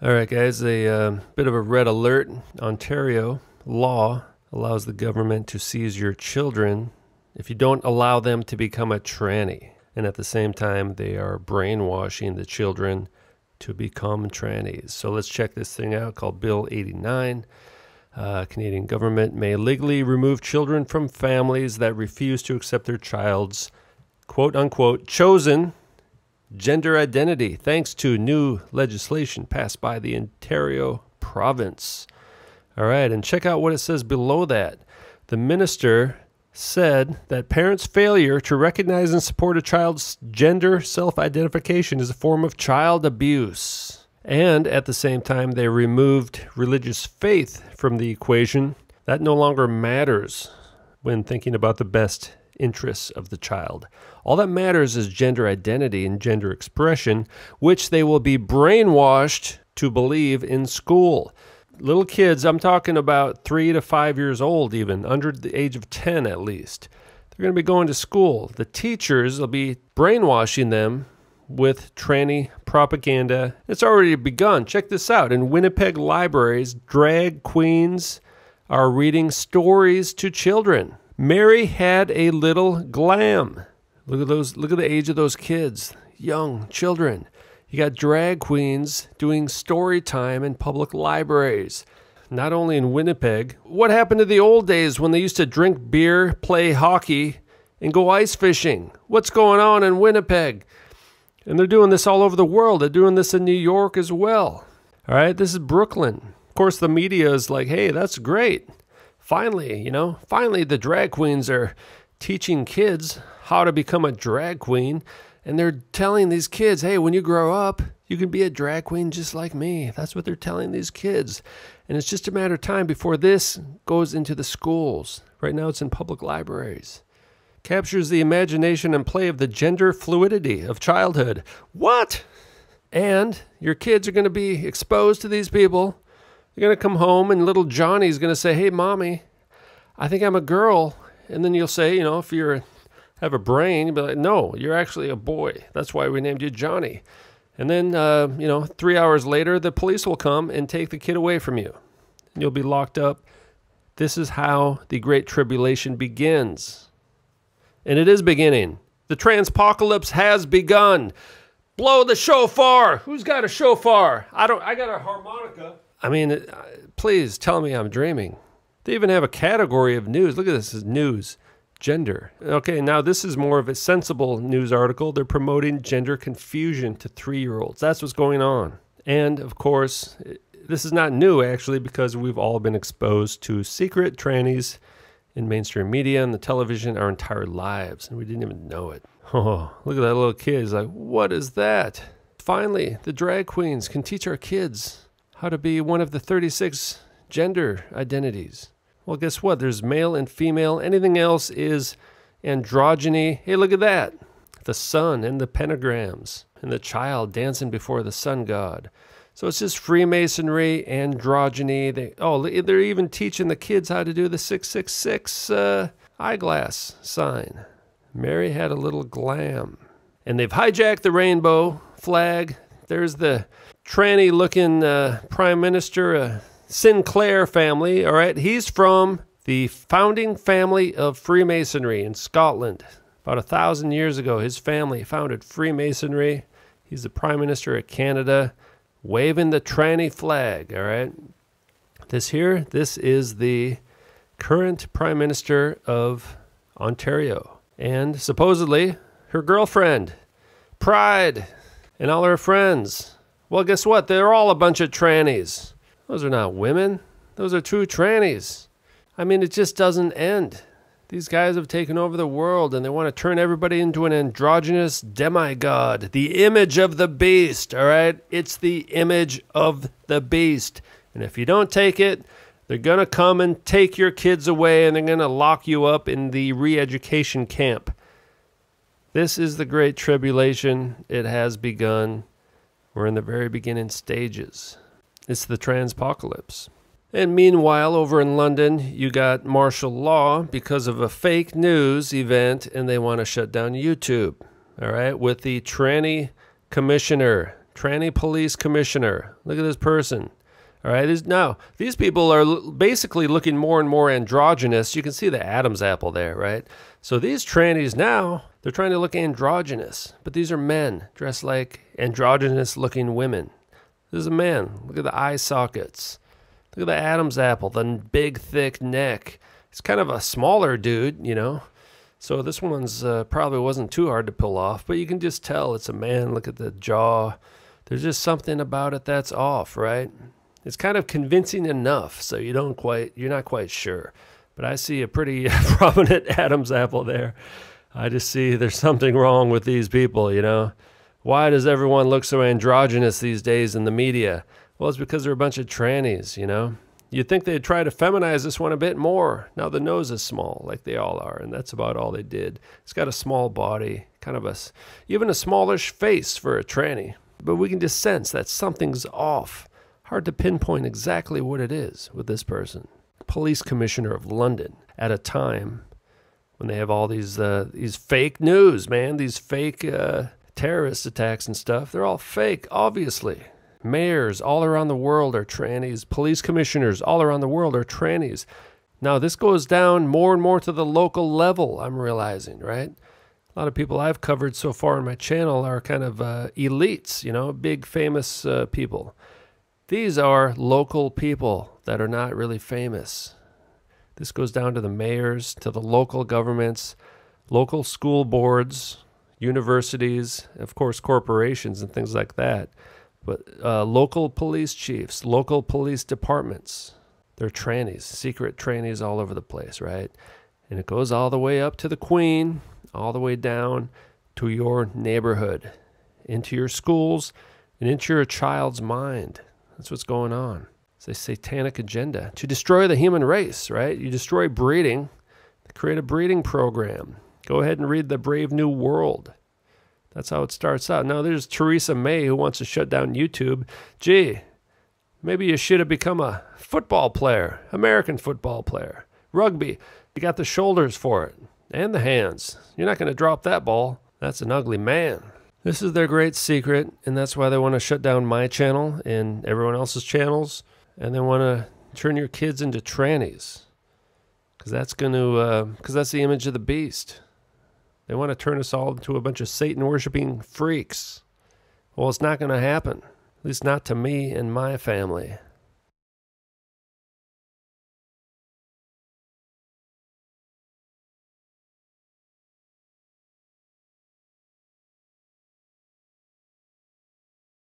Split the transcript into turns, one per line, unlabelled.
All right, guys, a bit of a red alert. Ontario law allows the government to seize your children if you don't allow them to become a tranny. And at the same time, they are brainwashing the children to become trannies. So let's check this thing out called Bill 89. Canadian government may legally remove children from families that refuse to accept their child's quote-unquote chosen gender identity, thanks to new legislation passed by the Ontario province. All right, and check out what it says below that. The minister said that parents' failure to recognize and support a child's gender self-identification is a form of child abuse. And at the same time, they removed religious faith from the equation. That no longer matters when thinking about the best interests of the child. All that matters is gender identity and gender expression, which they will be brainwashed to believe in school. Little kids, I'm talking about 3 to 5 years old even, under the age of 10 at least. They're going to be going to school. The teachers will be brainwashing them with tranny propaganda. It's already begun. Check this out. In Winnipeg libraries, drag queens are reading stories to children. Mary had a little glam. Look at those. Look at the age of those kids, young children. You got drag queens doing story time in public libraries. Not only in Winnipeg. What happened to the old days when they used to drink beer, play hockey, and go ice fishing? What's going on in Winnipeg? And they're doing this all over the world. They're doing this in New York as well. All right, this is Brooklyn. Of course, the media is like, hey, that's great. Finally, finally the drag queens are teaching kids how to become a drag queen. And they're telling these kids, hey, when you grow up, you can be a drag queen just like me. That's what they're telling these kids. And it's just a matter of time before this goes into the schools. Right now it's in public libraries. Captures the imagination and play of the gender fluidity of childhood. What? And your kids are going to be exposed to these people. You're going to come home and little Johnny's going to say, hey, Mommy, I think I'm a girl. And then you'll say, if you have a brain, you'll be like, no, you're actually a boy. That's why we named you Johnny. And then, 3 hours later, the police will come and take the kid away from you. And you'll be locked up. This is how the Great Tribulation begins. And it is beginning. The Transpocalypse has begun. Blow the shofar. Who's got a shofar? I got a harmonica. I mean, please tell me I'm dreaming. They even have a category of news. Look at this, it's news, gender. Okay, now this is more of a sensible news article. They're promoting gender confusion to 3-year-olds. That's what's going on. And of course, this is not new actually, because we've all been exposed to secret trannies in mainstream media and the television our entire lives, and we didn't even know it. Oh, look at that little kid. He's like, what is that? Finally, the drag queens can teach our kids how to be one of the 36 gender identities. Well, guess what? There's male and female. Anything else is androgyny. Hey, look at that. The sun and the pentagrams and the child dancing before the sun god. So it's just Freemasonry, androgyny. They're even teaching the kids how to do the 666 eyeglass sign. Mary had a little glam. And they've hijacked the rainbow flag. There's the tranny-looking prime minister, Sinclair family, all right? He's from the founding family of Freemasonry in Scotland. About 1,000 years ago, his family founded Freemasonry. He's the prime minister of Canada, waving the tranny flag, all right? This is the current prime minister of Ontario. And supposedly, her girlfriend, Pride, and all her friends. Well, guess what? They're all a bunch of trannies. Those are not women. Those are true trannies. I mean, it just doesn't end. These guys have taken over the world, and they want to turn everybody into an androgynous demigod. The image of the beast, all right? It's the image of the beast. And if you don't take it, they're going to come and take your kids away, and they're going to lock you up in the re-education camp. This is the Great Tribulation. It has begun. We're in the very beginning stages. It's the Transpocalypse. And meanwhile, over in London, you got martial law because of a fake news event, and they want to shut down YouTube, all right, with the tranny commissioner Tranny police commissioner. Look at this person. All right. These people are basically looking more and more androgynous. You can see the Adam's apple there, right? So these trannies now, they're trying to look androgynous. But these are men dressed like androgynous-looking women. This is a man. Look at the eye sockets. Look at the Adam's apple, the big, thick neck. It's kind of a smaller dude, you know. So this one's probably wasn't too hard to pull off, but you can just tell it's a man. Look at the jaw. There's just something about it that's off, right? It's kind of convincing enough, so you're not quite sure. But I see a pretty prominent Adam's apple there. I just see there's something wrong with these people, you know. Why does everyone look so androgynous these days in the media? Well, it's because they're a bunch of trannies, you know. You'd think they'd try to feminize this one a bit more. Now the nose is small, like they all are, and that's about all they did. It's got a small body, kind of even a smallish face for a tranny. But we can just sense that something's off. Hard to pinpoint exactly what it is with this person. Police commissioner of London at a time when they have all these fake news, man, these fake terrorist attacks and stuff. They're all fake, obviously. Mayors all around the world are trannies. Police commissioners all around the world are trannies. Now, this goes down more and more to the local level, I'm realizing, right? A lot of people I've covered so far on my channel are kind of elites, you know, big famous people. These are local people that are not really famous. This goes down to the mayors, to the local governments, local school boards, universities, of course, corporations and things like that. But local police chiefs, local police departments, they're trannies, secret trannies all over the place, right? And it goes all the way up to the queen, all the way down to your neighborhood, into your schools, and into your child's mind. That's what's going on. It's a satanic agenda to destroy the human race, right? You destroy breeding, create a breeding program. Go ahead and read The Brave New World. That's how it starts out. Now, there's Theresa May who wants to shut down YouTube. Gee, maybe you should have become a football player, American football player. Rugby, you got the shoulders for it and the hands. You're not going to drop that ball. That's an ugly man. This is their great secret, and that's why they want to shut down my channel and everyone else's channels, and they want to turn your kids into trannies, because that's the image of the beast. They want to turn us all into a bunch of Satan-worshiping freaks. Well, it's not going to happen, at least not to me and my family.